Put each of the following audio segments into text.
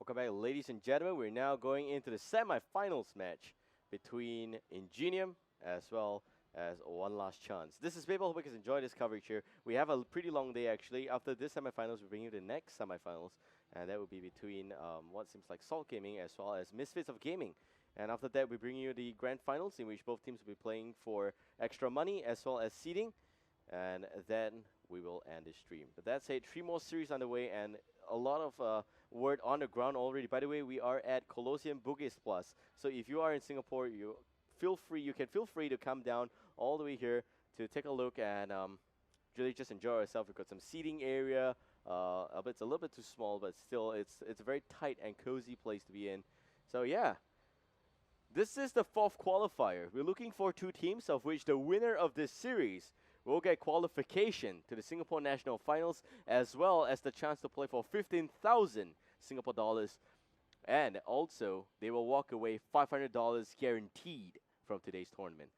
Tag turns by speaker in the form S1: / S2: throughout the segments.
S1: Welcome back, ladies and gentlemen. We're now going into the semifinals match between Ingenium as well as One Last Chance. This is Babel. Hope you guys enjoy this coverage here. We have a pretty long day actually. After this semifinals, we bring you the next semifinals, and that will be between what seems like Salt Gaming as well as Misfits of Gaming. And after that, we bring you the grand finals in which both teams will be playing for extra money as well as seeding. And then we will end this stream. But that's it. 3 more series underway and a lot of word on the ground already. By the way, we are at Colosseum Bugis Plus. So if you are in Singapore, you can feel free to come down all the way here to take a look and really just enjoy yourself. We've got some seating area. It's a little bit too small, but still, it's a very tight and cozy place to be in. So yeah. This is the 4th qualifier. We're looking for 2 teams, of which the winner of this series will get qualification to the Singapore National Finals, as well as the chance to play for 15,000 Singapore dollars. And also, they will walk away $500 guaranteed from today's tournament.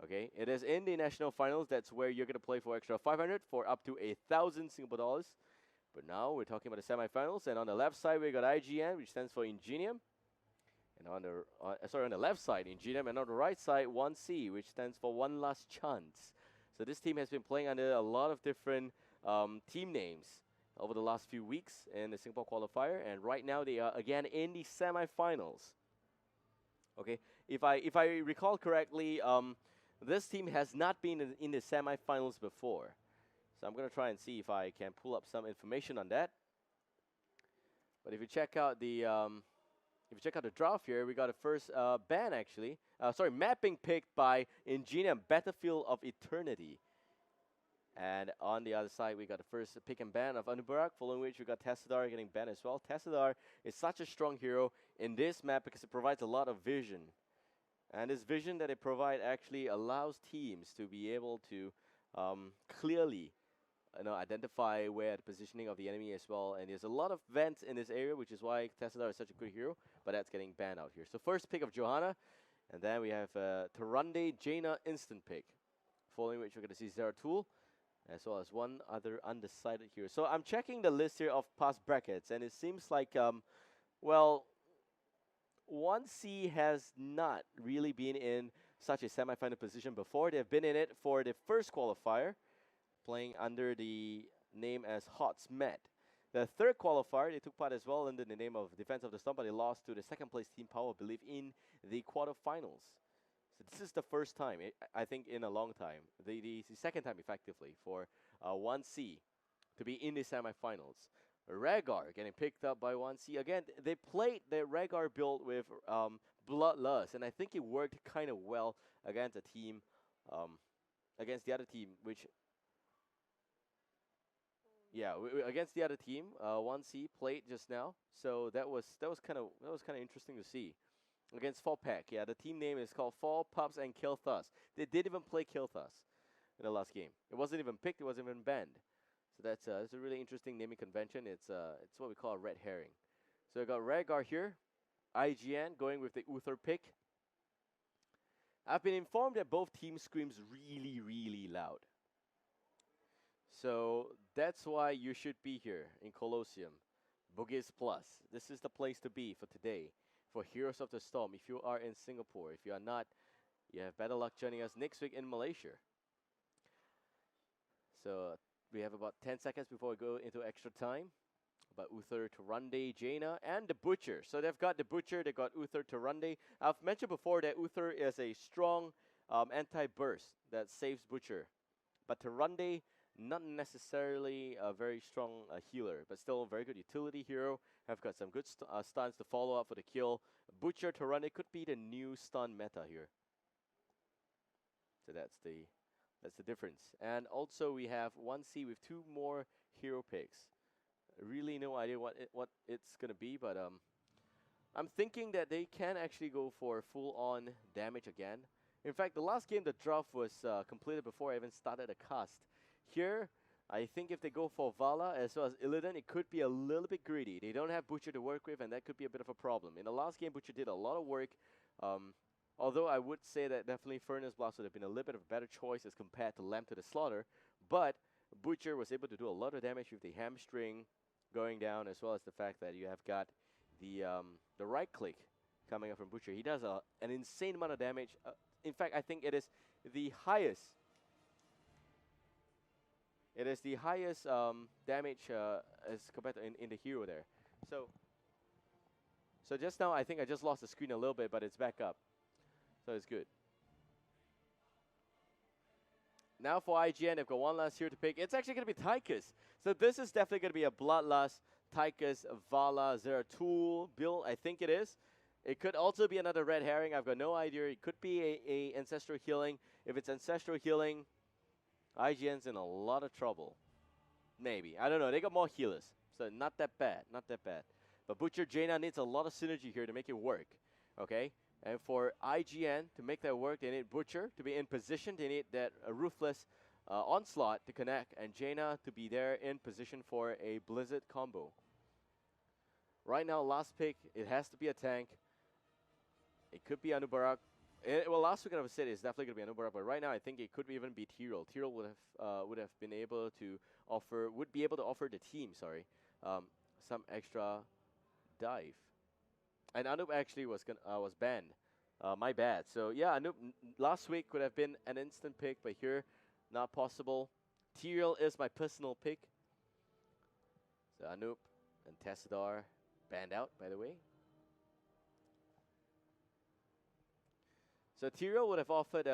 S1: Okay, it is in the National Finals. That's where you're going to play for extra 500 for up to 1,000 Singapore dollars. But now we're talking about the semifinals. And on the left side, we got IGN, which stands for Ingenium. And on the left side, Ingenium, and on the right side, 1C, which stands for One Last Chance. So this team has been playing under a lot of different team names over the last few weeks in the Singapore Qualifier, and right now they are again in the semifinals. Okay, if I recall correctly, this team has not been in the semifinals before. So I'm gonna try and see if I can pull up some information on that. But if you check out the draft here, we got a first ban actually. Mapping picked by Ingenium, Battlefield of Eternity. And on the other side, we got the first pick and ban of Anubarak, following which we got Tassadar getting banned as well. Tassadar is such a strong hero in this map because it provides a lot of vision. And this vision that it provides actually allows teams to be able to clearly identify where the positioning of the enemy as well. And there's a lot of vents in this area, which is why Tassadar is such a good hero, but that's getting banned out here. So first pick of Johanna, and then we have Tarande Jaina instant pick, following which we're going to see Zeratul, as well as one other undecided here. So I'm checking the list here of past brackets, and it seems like, 1C has not really been in such a semi-final position before. They've been in it for the first qualifier, playing under the name as Hots Met. The 3rd qualifier, they took part as well under the name of Defense of the Storm, but they lost to the 2nd place Team Power, I believe, in the quarterfinals. So this is the first time, I think, in a long time. The 2nd time, effectively, for 1C to be in the semifinals. Rhaegar getting picked up by 1C. Again, they played the Rhaegar build with Bloodlust, and I think it worked kind of well against a team, against the other team, which... Yeah, against the other team, 1C played just now, so that was kind of interesting to see. Against 4-Pack, yeah, the team name is called 4 Pups and Kill Thus. They did even play Kill Thus in the last game. It wasn't even picked, it wasn't even banned. So that's a really interesting naming convention. It's what we call a red herring. So we got Rhaegar here, IGN going with the Uther pick. I've been informed that both teams screams really, really loud. So that's why you should be here in Colosseum, Bugis Plus. This is the place to be for today, for Heroes of the Storm. If you are in Singapore, if you are not, you have better luck joining us next week in Malaysia. So we have about 10 seconds before we go into extra time. But Uther, Tarande, Jaina, and the Butcher. So they've got the Butcher, they've got Uther, Tarande. I've mentioned before that Uther is a strong anti-burst that saves Butcher. But Tarande, not necessarily a very strong healer, but still a very good utility hero. Have got some good stuns to follow up for the kill. Butcher Tarande could be the new stun meta here. So that's the difference. And also we have 1C with 2 more hero picks. Really no idea what it's gonna be, but I'm thinking that they can actually go for full-on damage again. In fact, the last game the draft was completed before I even started the cast. Here, I think if they go for Vala as well as Illidan, it could be a little bit greedy. They don't have Butcher to work with, and that could be a bit of a problem. In the last game, Butcher did a lot of work. Although I would say that definitely Furnace Blast would have been a little bit of a better choice as compared to Lamb to the Slaughter. But Butcher was able to do a lot of damage with the hamstring going down, as well as the fact that you have got the right click coming up from Butcher. He does an insane amount of damage. In fact, I think it is the highest. It is the highest damage as compared to in the hero there. So just now, I think I just lost the screen a little bit, but it's back up. So it's good. Now for IGN, they've got one last hero to pick. It's actually going to be Tychus. So this is definitely going to be a Bloodlust, Tychus, Vala, Zeratul build. I think it is. It could also be another red herring. I've got no idea. It could be a ancestral healing. If it's ancestral healing, IGN's in a lot of trouble. Maybe. I don't know. They got more healers. So not that bad. Not that bad. But Butcher Jaina needs a lot of synergy here to make it work. Okay? And for IGN to make that work, they need Butcher to be in position. They need that Ruthless Onslaught to connect. And Jaina to be there in position for a Blizzard combo. Right now, last pick, it has to be a tank. It could be Anubarak. Well, last week I said it's definitely going to be Anubarak, but right now I think it could even be Tyrell. Tyrell would have been able to offer, would be able to offer the team, some extra dive. And Anup actually was banned. My bad. So yeah, Anup last week could have been an instant pick, but here, not possible. Tyrell is my personal pick. So Anup and Tessadar banned out, by the way. So Tyrell would have offered,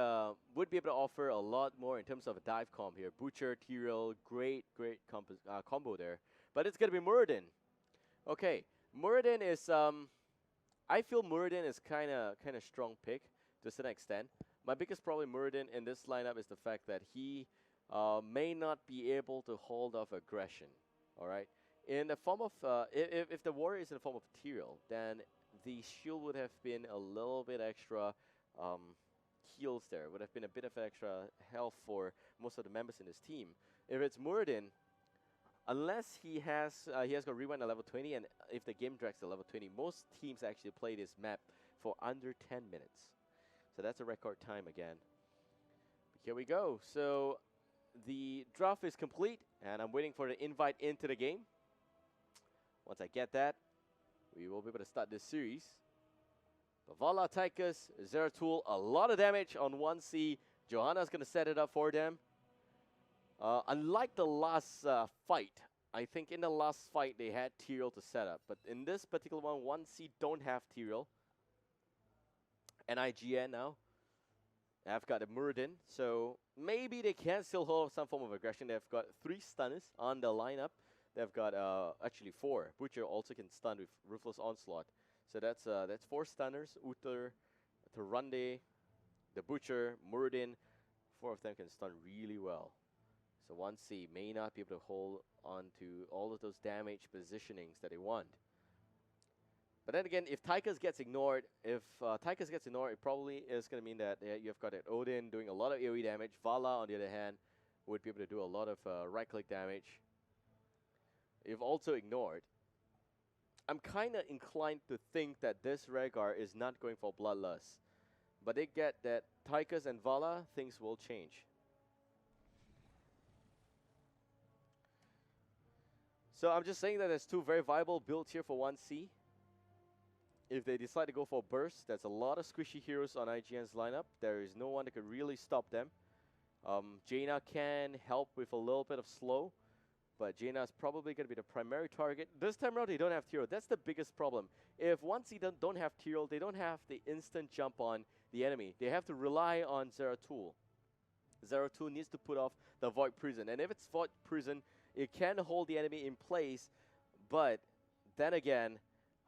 S1: would be able to offer a lot more in terms of a dive comp here. Butcher, Tyrell, great combo there. But it's gonna be Muradin. Okay, Muradin is I feel Muradin is kind of strong pick to a certain extent. My biggest problem with Muradin in this lineup is the fact that he may not be able to hold off aggression. All right, in the form of if the warrior is in the form of Tyrell, then the shield would have been a little bit extra. Heals there would have been a bit of extra health for most of the members in his team. If it's Muradin, unless he has got rewind at level 20, and if the game drags to level 20, most teams actually play this map for under 10 minutes. So that's a record time again. Here we go. So the draft is complete, and I'm waiting for the invite into the game. Once I get that, we will be able to start this series. Vala, Tychus, Zeratul, a lot of damage on 1C. Johanna's going to set it up for them. Unlike the last fight, I think in the last fight they had Tyrell to set up. But in this particular one, 1C don't have Tyrell. And IGN now. I've got a Muradin. So maybe they can still hold some form of aggression. They've got 3 stunners on the lineup. They've got actually 4. Butcher also can stun with Ruthless Onslaught. So that's 4 stunners. Uther, Turande, the Butcher, Muradin. 4 of them can stun really well. So 1C may not be able to hold on to all of those damage positionings that they want. But then again, if Tychus gets ignored, it probably is going to mean that you've got Odin doing a lot of AoE damage. Vala, on the other hand, would be able to do a lot of right-click damage. If also ignored, I'm kind of inclined to think that this Rhaegar is not going for Bloodlust. But they get that Tychus and Vala, things will change. So I'm just saying that there's 2 very viable builds here for 1C. If they decide to go for Burst, there's a lot of squishy heroes on IGN's lineup. There is no one that could really stop them. Jaina can help with a little bit of slow. But Jaina is probably going to be the primary target. This time around, they don't have Tyrell. That's the biggest problem. If 1C don't have Tyrell, they don't have the instant jump on the enemy. They have to rely on Zeratul. Zeratul needs to put off the Void Prison. And if it's Void Prison, it can hold the enemy in place. But then again,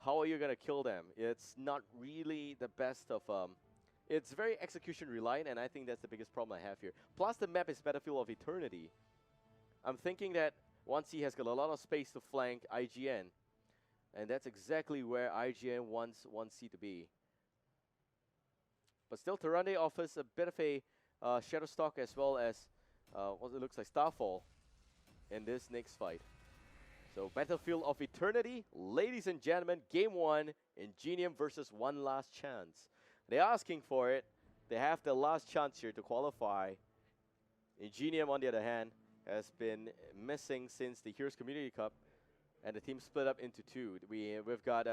S1: how are you going to kill them? It's not really the best of... it's very execution reliant, and I think that's the biggest problem I have here. Plus, the map is Battlefield of Eternity. I'm thinking that 1C has got a lot of space to flank IGN. And that's exactly where IGN wants 1C to be. But still, Turande offers a bit of a Shadowstalk as well as what it looks like Starfall in this next fight. So Battlefield of Eternity, ladies and gentlemen, Game 1, Ingenium versus One Last Chance. They're asking for it. They have the last chance here to qualify. Ingenium, on the other hand, has been missing since the Heroes Community Cup, and the team split up into 2. We've got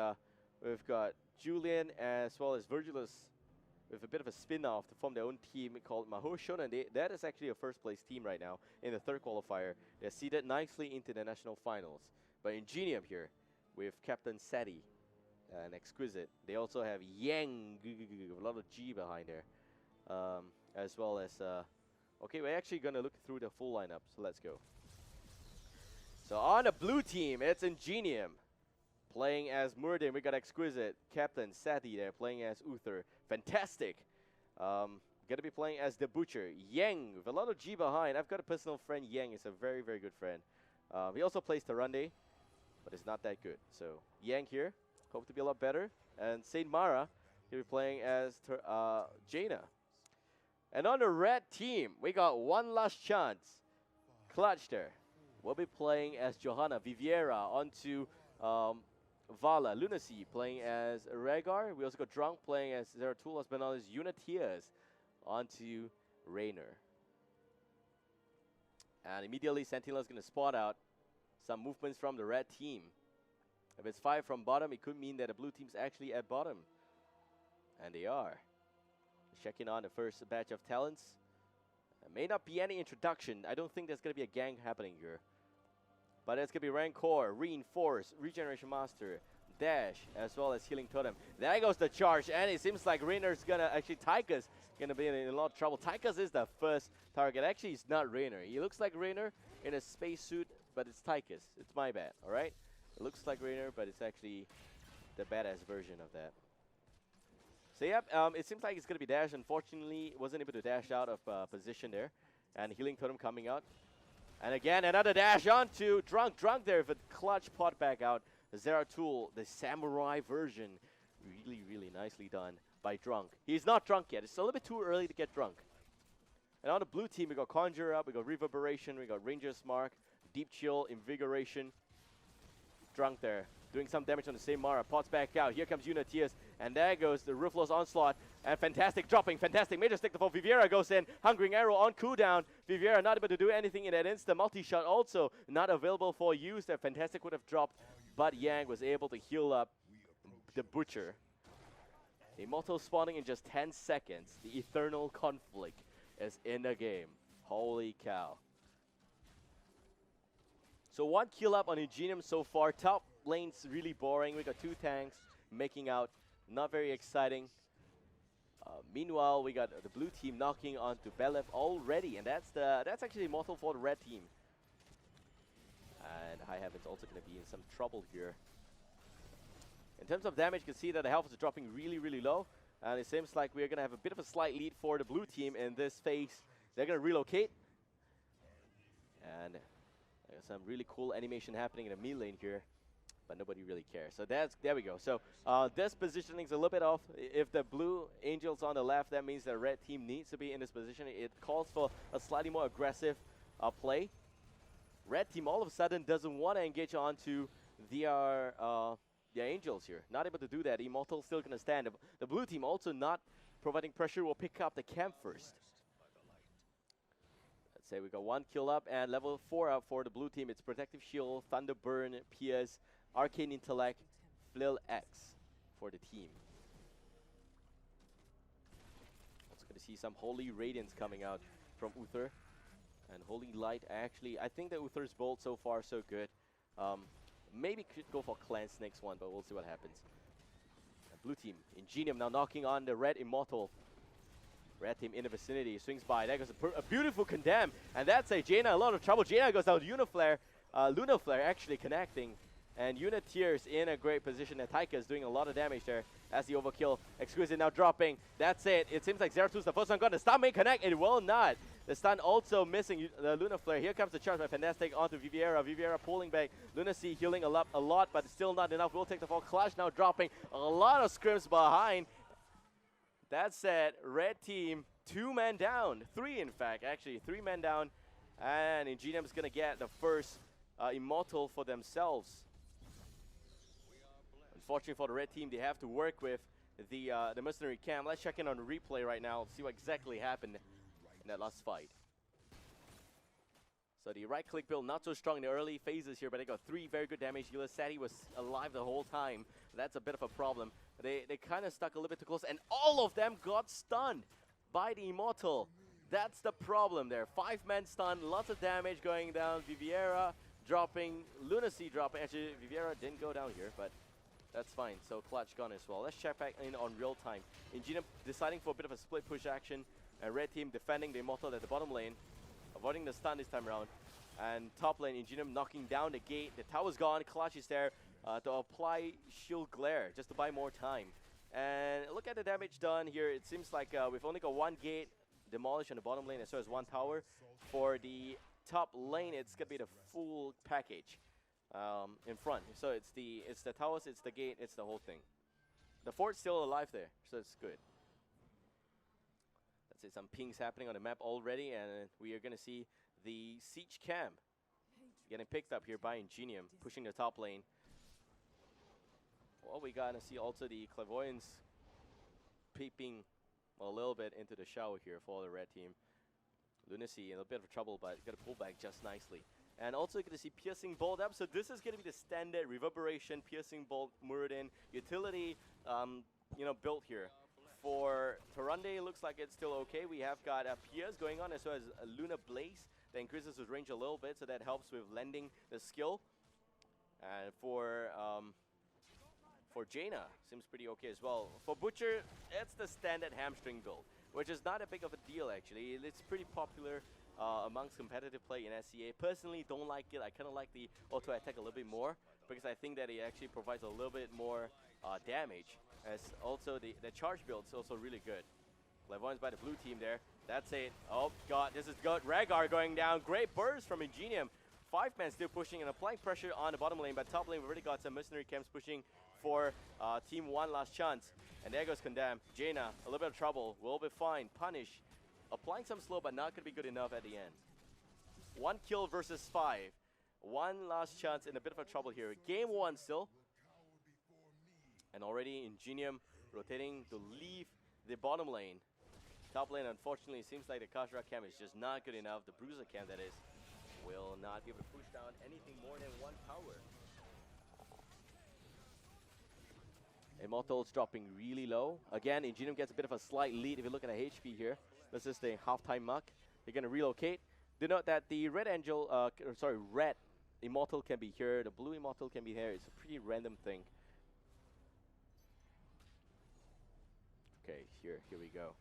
S1: We've got Julian as well as Virgilus with a bit of a spin-off to form their own team called Mahoshon, and that is actually a first-place team right now in the third qualifier. They're seeded nicely into the national finals. But Ingenium here with Captain Seti and Exquisite. They also have Yang, a lot of G behind there, as well as. Okay, we're actually gonna look through the full lineup, so let's go. So on the blue team, it's Ingenium. Playing as Murdin, we got Exquisite, Captain Sati there, playing as Uther. Fantastic. Gonna be playing as the Butcher. Yang, with a lot of G behind. I've got a personal friend, Yang, is a very, very good friend. He also plays Tarande, but it's not that good. So, Yang here, hope to be a lot better. And Saint Mara, he'll be playing as Jaina. And on the red team, we got One Last Chance. Clutch there. We'll be playing as Johanna. Viviera onto Vala. Lunacy playing as Rhaegar. We also got Drunk playing as Zeratul. Last but not least, Unatiers onto Raynor. And immediately Sentinel is going to spot out some movements from the red team. If it's 5 from bottom, it could mean that the blue team's actually at bottom. And they are. Checking on the first batch of talents. May not be any introduction. I don't think there's going to be a gang happening here. But it's going to be Rancor, Reinforce, Regeneration Master, Dash, as well as Healing Totem. There goes the charge, and it seems like Raynor's going to, actually Tychus going to be in a lot of trouble. Tychus is the first target. Actually, it's not Raynor. He looks like Raynor in a spacesuit, but it's Tychus. It's my bad, alright? It looks like Raynor, but it's actually the badass version of that. So yep, it seems like it's going to be Dash. Unfortunately, wasn't able to dash out of position there. And Healing Totem coming out. And again, another dash onto Drunk. Drunk there with a clutch pot back out. Zeratul, the samurai version. Really, really nicely done by Drunk. He's not drunk yet. It's a little bit too early to get drunk. And on the blue team, we got Conjure Up, we got Reverberation, we got Ranger's Mark, Deep Chill, Invigoration. Drunk there, doing some damage on the same Mara. Pots back out. Here comes Unatiers. And there goes the Ruthless Onslaught. And fantastic dropping. Fantastic major stick to fall. Viviera goes in. Hungering Arrow on cooldown. Viviera not able to do anything in that instant. Multi-shot also not available for use. That Fantastic would have dropped. But Yang was able to heal up the Butcher. Immortal spawning in just 10 seconds. The Eternal Conflict is in the game. Holy cow. So 1 kill up on Ingenium so far. Top lane's really boring. We got 2 tanks making out. Not very exciting. Meanwhile, we got the blue team knocking onto Belef already, and that's actually immortal for the red team. And High Heaven's also going to be in some trouble here. In terms of damage, you can see that the health is dropping really, really low, and it seems like we're going to have a bit of a slight lead for the blue team in this phase. They're going to relocate, and there's some really cool animation happening in the mid lane here. But nobody really cares. So there we go. So this positioning is a little bit off. If the blue Angel's on the left, that means the red team needs to be in this position. It calls for a slightly more aggressive play. Red team all of a sudden doesn't want to engage onto their Angels here. Not able to do that. Immortal's still going to stand. The blue team also not providing pressure will pick up the camp first. Let's say we got 1 kill up and level 4 up for the blue team. It's Protective Shield, Thunder Burn, Pierce, Arcane Intellect, Flail X for the team. Also going to see some Holy Radiance coming out from Uther. And Holy Light, actually, I think that Uther's Bolt so far so good. Maybe could go for Cleanse next one, but we'll see what happens. And blue team, Ingenium now knocking on the red Immortal. Red team in the vicinity, swings by. There goes a beautiful Condemn. And that's a Jaina, a lot of trouble. Jaina goes down to Lunaflare. Lunaflare actually connecting. And Unatiers in a great position. And Taika is doing a lot of damage there as the overkill. Exquisite now dropping. That's it. It seems like Zeratul's the first one going to stun may connect. It will not. The stun also missing the Lunaflare. Here comes the charge by Fantastic onto Viviera. Viviera pulling back. Lunacy healing a lot, but still not enough. We'll take the fall. Clash now dropping. A lot of scrims behind. That said, red team, 2 men down. 3 in fact, actually. 3 men down. And Ingenium is going to get the first Immortal for themselves. Unfortunately for the red team, they have to work with the mercenary camp. Let's check in on the replay right now, see what exactly happened in that last fight. So the right-click build not so strong in the early phases here, but they got 3 very good damage dealers. Sadie was alive the whole time. That's a bit of a problem. They kind of stuck a little bit too close, and all of them got stunned by the Immortal. That's the problem there. 5-man stun, lots of damage going down. Viviera dropping, Lunacy dropping. Actually, Viviera didn't go down here, but that's fine. So Clutch gone as well. Let's check back in on real time. Ingenium deciding for a bit of a split push action, and red team defending the Immortal at the bottom lane, avoiding the stun this time around. And top lane, Ingenium knocking down the gate. The tower's gone. Clutch is there to apply Shield Glare just to buy more time. And look at the damage done here. It seems like we've only got 1 gate demolished on the bottom lane as well as 1 tower. For the top lane, it's gonna be the full package in front. So it's the towers, it's the gate, it's the whole thing. The fort's still alive there, so it's good. Let's see some pings happening on the map already, and we are gonna see the siege camp getting picked up here by Ingenium, pushing the top lane. Well, we gotta see also the Clairvoyance peeping a little bit into the shower here for the red team. Lunacy in a bit of trouble, but got to pull back just nicely. And also, you're going to see Piercing Bolt up. So this is going to be the standard Reverberation, Piercing Bolt, Muradin utility, built here. For Tyrande, looks like it's still okay. We have got Pierce going on as well as a Luna Blaze that increases his range a little bit, so that helps with lending the skill. And for Jaina, seems pretty okay as well. For Butcher, it's the standard hamstring build, which is not a big of a deal actually. It's pretty popular amongst competitive play in SCA. Personally, don't like it. I kind of like the auto attack a little bit more because I think that it actually provides a little bit more damage. As also the charge build is also really good. Clairvoyance by the blue team there. That's it. Oh god, this is good. Rhaegar going down. Great burst from Ingenium. 5-man still pushing and applying pressure on the bottom lane, but top lane we've already got some mercenary camps pushing for team 1 last chance. And there goes Condemn. Jaina, a little bit of trouble. Will be fine. Punish. Applying some slow, but not going to be good enough at the end. 1 kill versus 5. 1 last chance in a bit of a trouble here. Game 1 still. And already Ingenium rotating to leave the bottom lane. Top lane, unfortunately, it seems like the Kashra camp is just not good enough. The Bruiser camp, that is, will not be able to push down anything more than 1 power. Immortals dropping really low. Again, Ingenium gets a bit of a slight lead if you look at the HP here. This is the halftime muck. They're going to relocate. Do note that the red Immortal can be here. The blue Immortal can be here. It's a pretty random thing. Okay, here we go.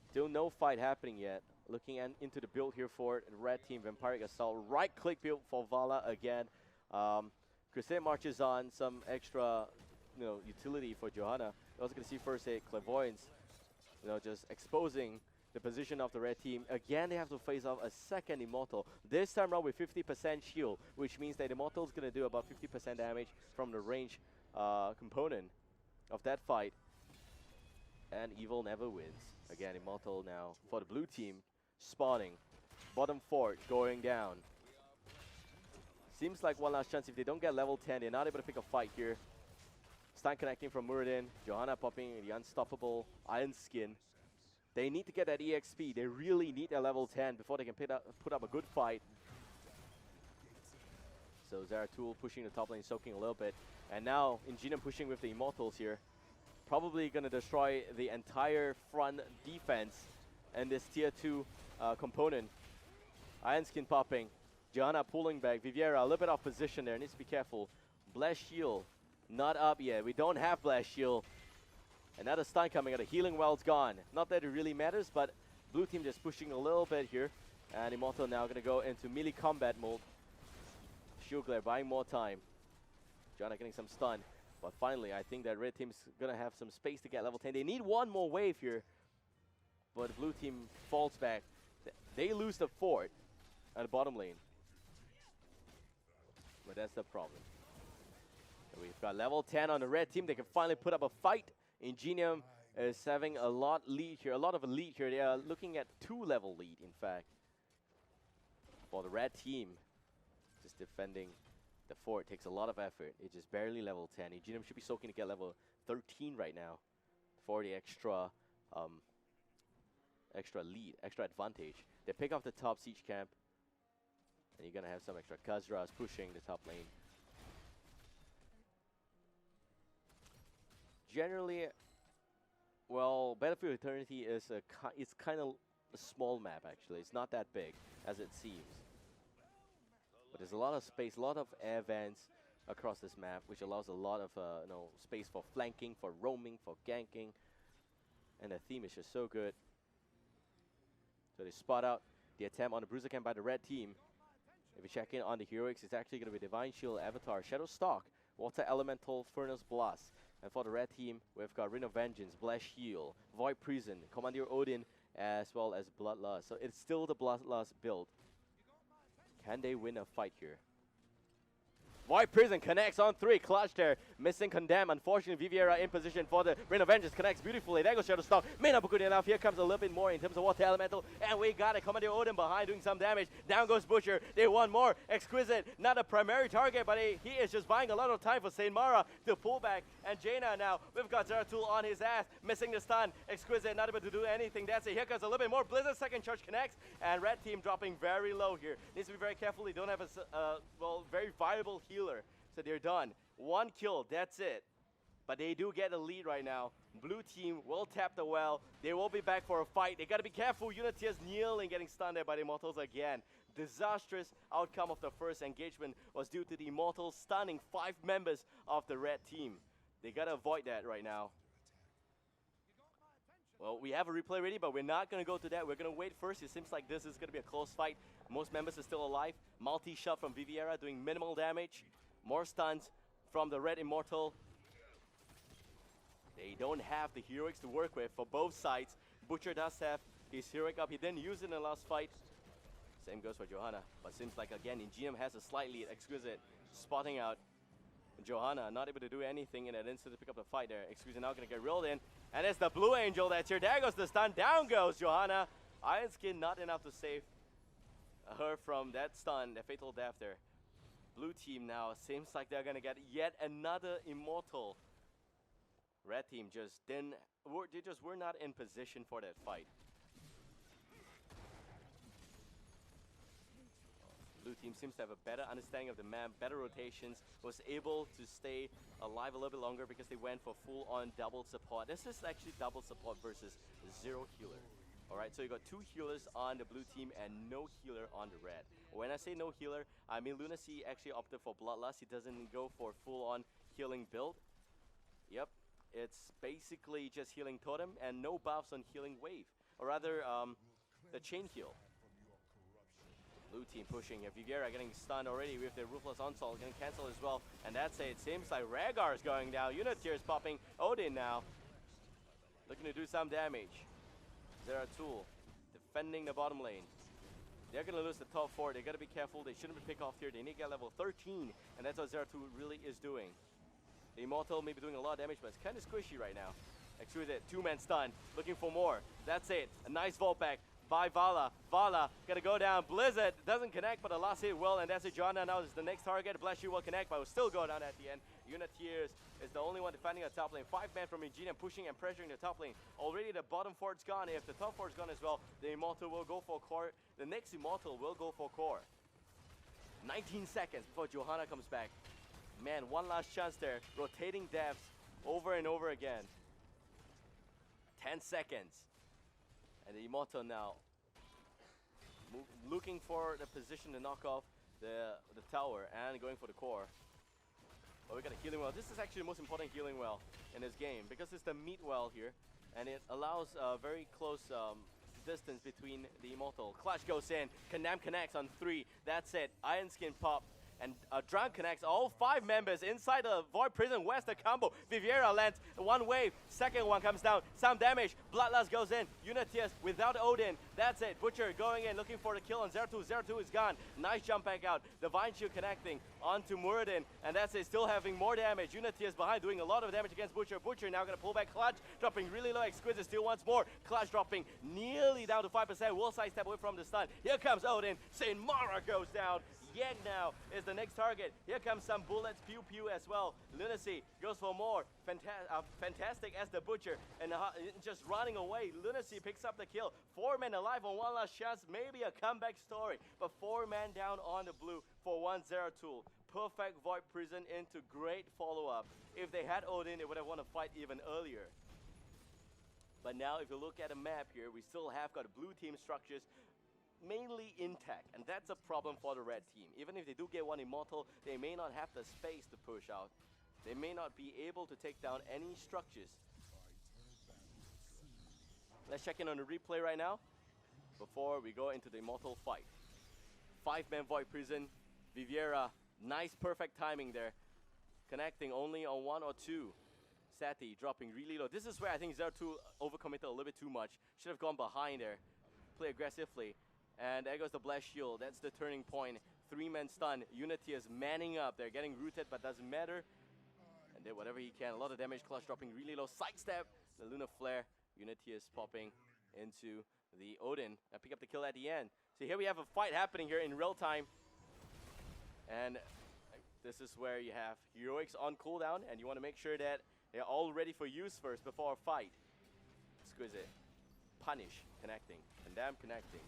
S1: Still no fight happening yet. Looking into the build here for the red team. Vampiric Assault. Right-click build for Vala again. Crusade marches on. Some extra utility for Johanna. We're also going to see first a Clairvoyance, just exposing the position of the red team. Again, they have to face off a second Immortal. This time around with 50% shield, which means that Immortal is going to do about 50% damage from the range component of that fight. And Evil never wins. Again, Immortal now for the blue team, spawning. Bottom fort going down. Seems like 1 last chance. If they don't get level 10, they're not able to pick a fight here. Stun connecting from Muradin. Johanna popping the unstoppable Iron Skin. They need to get that EXP. They really need a level 10 before they can put up a good fight. So Zeratul pushing the top lane, soaking a little bit. And now Ingenium pushing with the Immortals here. Probably going to destroy the entire front defense and this tier 2 component. Iron Skin popping. Johanna pulling back. Viviera a little bit off position there. Needs to be careful. Blast Shield not up yet. We don't have Blast Shield. Another stun coming out. The healing well's gone. Not that it really matters, but blue team just pushing a little bit here. And Immortal now going to go into melee combat mode. Shield Glare buying more time. Johanna getting some stun. But finally, I think that red team's going to have some space to get level 10. They need 1 more wave here. But the blue team falls back. They lose the fort at the bottom lane. But that's the problem. And we've got level 10 on the red team. They can finally put up a fight. Ingenium is having a lot of a lead here. They are looking at 2 level lead, in fact. For the red team, just defending the fort takes a lot of effort. It's just barely level 10. Ingenium should be soaking to get level 13 right now for the extra lead, extra advantage. They pick off the top siege camp. And you're gonna have some extra Khazras pushing the top lane. Generally, well, Battlefield Eternity is it's kind of a small map actually. It's not that big as it seems. But there's a lot of space, a lot of air vents across this map, which allows a lot of space for flanking, for roaming, for ganking. And the theme is just so good. So they spot out the attempt on the Bruiser Camp by the red team. If you check in on the heroics, it's actually going to be Divine Shield, Avatar, Shadow Stalk, Water Elemental, Furnace Blast. And for the red team, we've got Ring of Vengeance, Blast Shield, Void Prison, Commandeer Odin, as well as Bloodlust. So it's still the Bloodlust build. Can they win a fight here? Void Prison connects on 3, clutch there, missing Condemn. Unfortunately, Viviera in position for the Ring of Vengeance, connects beautifully. There goes Shadow Stalk, may not be good enough. Here comes a little bit more in terms of Water Elemental, and we got it. Commander Odin behind doing some damage. Down goes Butcher, they want more. Exquisite, not a primary target, but he is just buying a lot of time for Saint Mara to pull back. And Jaina now, we've got Zeratul on his ass, missing the stun. Exquisite, not able to do anything. That's it. Here comes a little bit more. Blizzard second charge connects, and red team dropping very low here. Needs to be very careful. They don't have a very viable healer. So they're done. 1 kill, that's it. But they do get a lead right now. Blue team will tap the well. They will be back for a fight. They gotta be careful. Uniteers kneeling, getting stunned there by the Immortals again. Disastrous outcome of the first engagement was due to the Immortals stunning 5 members of the red team. They gotta avoid that right now. Well, we have a replay ready, but we're not gonna go to that. We're gonna wait first. It seems like this is gonna be a close fight. Most members are still alive. Multi-shot from Viviera doing minimal damage. More stuns from the red Immortal. They don't have the heroics to work with for both sides. Butcher does have his heroic up. He didn't use it in the last fight. Same goes for Johanna. But seems like again, Ingenium has a slight lead. Exquisite spotting out Johanna, not able to do anything in that instant to pick up the fight there. Exquisite now gonna get reeled in. And it's the Blue Angel that's here. There goes the stun. Down goes Johanna. Iron Skin not enough to save her from that stun, the fatal death there. Blue team now seems like they're gonna get yet another Immortal. Red team just were not in position for that fight. Blue team seems to have a better understanding of the map, better rotations, was able to stay alive a little bit longer because they went for full-on double support. This is actually double support versus 0 healer. Alright, so you got 2 healers on the blue team and no healer on the red. When I say no healer, I mean Lunacy actually opted for Bloodlust. He doesn't go for full-on healing build. Yep, it's basically just healing totem and no buffs on healing wave. Or rather, the chain heal. Blue team pushing here. Viviera getting stunned already with the Ruthless Onslaught, getting cancelled as well. And that's it. It seems like Rhaegar is going down. Uniteer is popping. Odin now looking to do some damage. Zeratul defending the bottom lane. They're going to lose the top 4. They got to be careful. They shouldn't be picked off here. They need to get level 13. And that's what Zeratul really is doing. The Immortal may be doing a lot of damage, but it's kind of squishy right now. Exquisite. 2-man stun. Looking for more. That's it. A nice vault back by Vala. Vala gonna go down. Blizzard doesn't connect, but the last hit will, and that's it. Johanna now is the next target. Blast Shield will connect, but will still go down at the end. Uniteers is the only one defending the top lane. 5 men from Ingenium pushing and pressuring the top lane. Already the bottom 4 is gone. If the top 4 is gone as well, the Immortal will go for core. The next Immortal will go for core. 19 seconds before Johanna comes back. Man, one last chance there. Rotating deaths over and over again. 10 seconds. And the Immortal now looking for the position to knock off the tower and going for the core. But we got a healing well. This is actually the most important healing well in this game because it's the meat well here, and it allows a very close distance between the Immortal. Clutch goes in. Condemn connects on 3. That's it. Iron Skin pop. And Drown connects all 5 members inside the Void Prison. Where's the combo? Viviera lands 1 wave. Second one comes down. Some damage. Bloodlust goes in. Uniteers without Odin. That's it. Butcher going in, looking for the kill on Zeratul. Zeratul is gone. Nice jump back out. Divine Shield connecting onto Muradin. And that's it. Still having more damage. Uniteers behind doing a lot of damage against Butcher. Butcher now going to pull back Clutch. Dropping really low. Exquisite still wants more. Clutch dropping nearly down to 5%. Will sidestep away from the stun. Here comes Odin. Saint Mara goes down. Yang now is the next target. Here comes some bullets, pew pew as well. Lunacy goes for more. Fantastic as the butcher and just running away. Lunacy picks up the kill. 4 men alive on one last chance. Maybe a comeback story, but 4 men down on the blue for 1-0 tool. Perfect Void Prison into great follow-up. If they had Odin, they would have won a fight even earlier. But now if you look at the map here, we still have got blue team structures mainly intact, and that's a problem for the red team. Even if they do get one immortal, they may not have the space to push out. They may not be able to take down any structures. Let's check in on the replay right now before we go into the immortal fight. 5-man Void Prison, Viviera, nice perfect timing there. Connecting only on 1 or 2. Sati dropping really low. This is where I think 0-2 overcommitted a little bit too much. Should have gone behind there. Play aggressively. And there goes the Blast Shield. That's the turning point. 3-man stun. Unity is manning up. They're getting rooted, but doesn't matter. And did whatever he can. A lot of damage. Clutch dropping really low. Sidestep. The Luna Flare. Unity is popping into the Odin. And pick up the kill at the end. So here we have a fight happening here in real time. And this is where you have heroics on cooldown. And you want to make sure that they're all ready for use first before a fight. Exquisite. Punish. Connecting. Condemn. Connecting.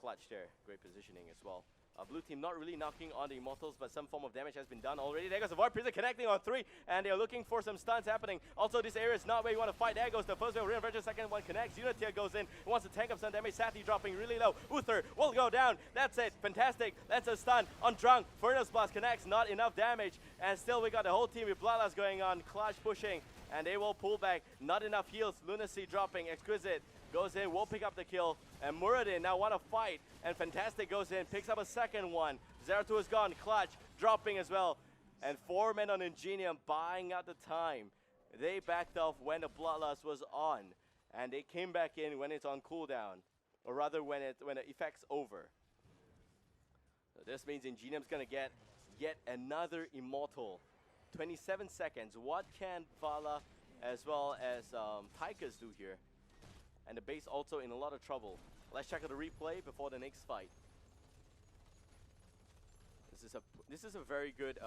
S1: Clutch there. Great positioning as well. Blue team not really knocking on the immortals, but some form of damage has been done already. There goes the Void Prison connecting on 3, and they're looking for some stuns happening. Also, this area is not where you want to fight. There goes the first wave, Reinvention, second one connects. Unity goes in, wants to tank up some damage. Sati dropping really low. Uther will go down. That's it. Fantastic. That's a stun on Drunk. Furnace Blast connects, not enough damage. And still we got the whole team with Bloodlust going on. Clutch pushing, and they will pull back. Not enough heals. Lunacy dropping. Exquisite goes in, will pick up the kill, and Muradin now want to fight, and Fantastic goes in, picks up a second one. 0-2 is gone, Clutch dropping as well, and 4 men on Ingenium buying out the time. They backed off when the Bloodlust was on, and they came back in when it's on cooldown, or rather when the effect's over. So this means Ingenium's gonna get yet another Immortal. 27 seconds. What can Vala as well as Tigers do here? And the base also in a lot of trouble. Let's check out the replay before the next fight. This is a very good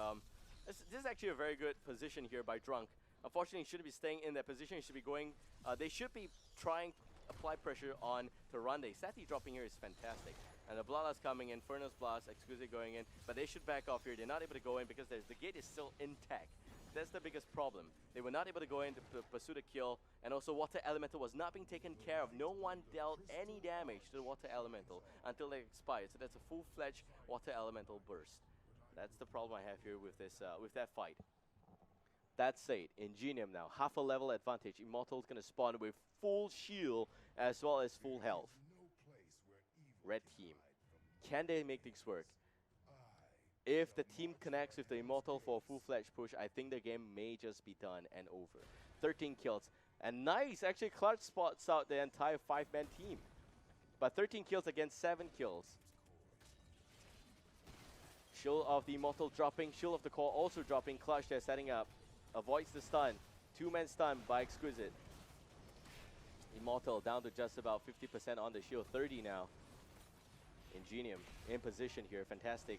S1: this is actually a very good position here by Drunk. Unfortunately, he shouldn't be staying in that position. He should be going. They should be trying to apply pressure on Tyrande. Sati dropping here is fantastic. And the Bloodlust coming in, Furnace Blast, Exquisite going in, but they should back off here. They're not able to go in because the gate is still intact. That's the biggest problem. They were not able to go in to pursue the kill, and also Water Elemental was not being taken care of. No one dealt any damage to the Water Elemental until they expired. So that's a full-fledged Water Elemental burst. That's the problem I have here with this with that fight. That said, Ingenium now, half a level advantage. Immortal's gonna spawn with full shield as well as full health. Red team, can they make things work? If the team connects with the Immortal for a full-fledged push, I think the game may just be done and over. 13 kills. And nice, actually Clutch spots out the entire 5-man team. But 13 kills against 7 kills. Shield of the Immortal dropping, Shield of the Core also dropping. Clutch there setting up. Avoids the stun. 2-man stun by Exquisite. Immortal down to just about 50% on the shield. 30 now. Ingenium in position here. Fantastic.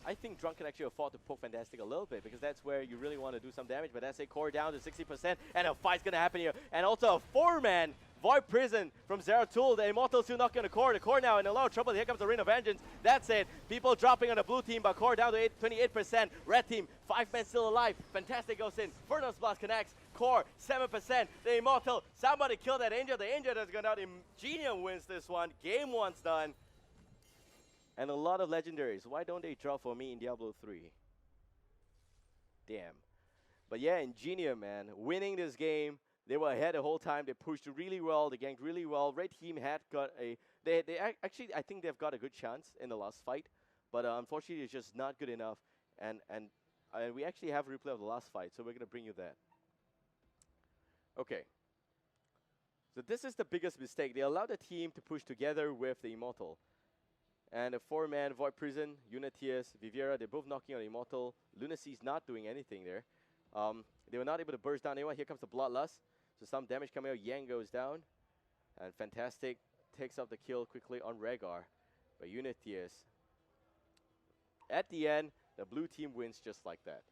S1: I think Drunk can actually afford to poke Fantastic a little bit because that's where you really want to do some damage. But that's a core down to 60%, and a fight's going to happen here. And also a 4-man Void Prison from 0-2. The Immortal still knocking the core. The core now in a lot of trouble. Here comes the Rain of Vengeance. That's it. People dropping on the blue team, but core down to 28%. Red team, 5 men still alive. Fantastic goes in. Furnace Blast connects. Core, 7%. The Immortal, somebody kill that Angel. The Angel has gone out. Ingenium wins this one. Game 1's done. And a lot of legendaries. Why don't they draw for me in Diablo 3? Damn. But yeah, Ingenium, man, winning this game. They were ahead the whole time. They pushed really well. They ganked really well. Red team had got a... Actually, I think they've got a good chance in the last fight. But unfortunately, it's just not good enough. And we actually have a replay of the last fight, so we're going to bring you that. Okay. So this is the biggest mistake. They allowed the team to push together with the Immortal. And a 4-man Void Prison, Unitius, Viviera, they're both knocking on Immortal. Lunacy's not doing anything there. They were not able to burst down anyone. Here comes the Bloodlust. So some damage coming out. Yang goes down. And Fantastic takes up the kill quickly on Rhaegar. But Unitius at the end, the blue team wins just like that.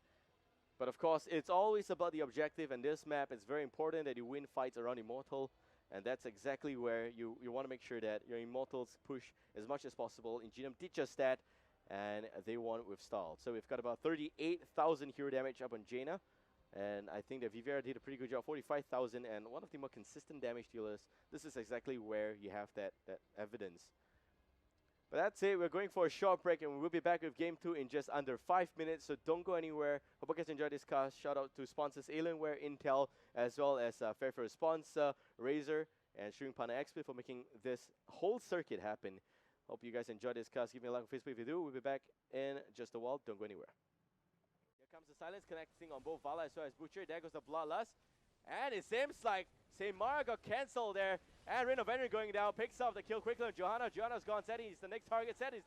S1: But of course, it's always about the objective, and this map, it's very important that you win fights around Immortal, and that's exactly where you want to make sure that your Immortals push as much as possible. Ingenium did just that, and they won with style. So we've got about 38,000 hero damage up on Jaina, and I think that Vivera did a pretty good job, 45,000, and one of the more consistent damage dealers. This is exactly where you have that evidence. But that's it. We're going for a short break, and we'll be back with Game 2 in just under 5 minutes, so don't go anywhere. Hope you guys enjoyed this cast. Shout out to sponsors Alienware, Intel, as well as Fairfair sponsor, Razer, and Shooting Partner XP for making this whole circuit happen. Hope you guys enjoyed this cast. Give me a like on Facebook if you do. We'll be back in just a while. Don't go anywhere. Here comes the silence connecting on both Vala as well as Butcher. There goes the Bloodlust. And it seems like St. Mara got cancelled there. And Reign of Henry going down, picks up the kill quickly on Johanna. Johanna's gone. Seti is the next target. Seti is down.